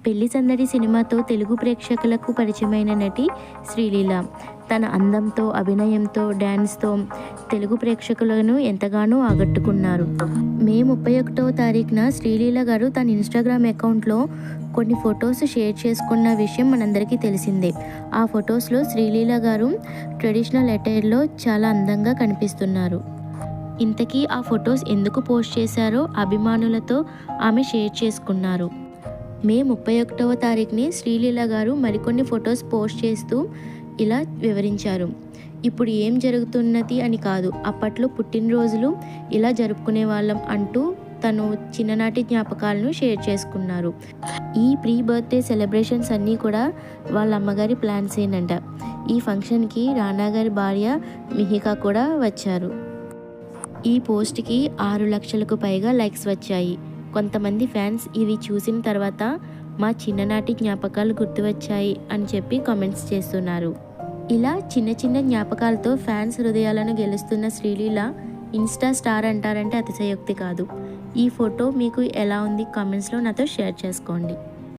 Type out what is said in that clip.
పెళ్లి సందడి సినిమాతో తెలుగు ప్రేక్షకులకు పరిచయమైన నటి శ్రీలీల. తన అందంతో, అభినయంతో, డ్యాన్స్తో తెలుగు ప్రేక్షకులను ఎంతగానో ఆకట్టుకున్నారు. మే 31వ తారీఖున శ్రీలీల గారు తన ఇన్స్టాగ్రామ్ అకౌంట్లో కొన్ని ఫొటోస్ షేర్ చేసుకున్న విషయం మనందరికీ తెలిసిందే. ఆ ఫొటోస్లో శ్రీలీల గారు ట్రెడిషనల్ అటైర్లో చాలా అందంగా కనిపిస్తున్నారు. ఇంతకీ ఆ ఫొటోస్ ఎందుకు పోస్ట్ చేశారో అభిమానులతో ఆమె షేర్ చేసుకున్నారు. మే 31వ తారీఖుని శ్రీలీల గారు మరికొన్ని ఫొటోస్ పోస్ట్ చేస్తూ ఇలా వివరించారు. ఇప్పుడు ఏం జరుగుతున్నది అని కాదు, అప్పట్లో పుట్టినరోజులు ఇలా జరుపుకునే వాళ్ళం అంటూ తను చిన్ననాటి జ్ఞాపకాలను షేర్ చేసుకున్నారు. ఈ ప్రీ బర్త్డే సెలబ్రేషన్స్ అన్నీ కూడా వాళ్ళ అమ్మగారి ప్లాన్సేనంట. ఈ ఫంక్షన్కి రానా గారి భార్య మిహికా కూడా వచ్చారు. ఈ పోస్ట్కి 6 లక్షలకు పైగా లైక్స్ వచ్చాయి. కొంతమంది ఫ్యాన్స్ ఇవి చూసిన తర్వాత మా చిన్ననాటి జ్ఞాపకాలు గుర్తు వచ్చాయి అని చెప్పి కామెంట్స్ చేస్తున్నారు. ఇలా చిన్న చిన్న జ్ఞాపకాలతో ఫ్యాన్స్ హృదయాలను గెలుస్తున్న శ్రీలీల ఇన్స్టా స్టార్ అంటారంటే అతిశయోక్తి కాదు. ఈ ఫోటో మీకు ఎలా ఉంది కామెంట్స్లో నాతో షేర్ చేసుకోండి.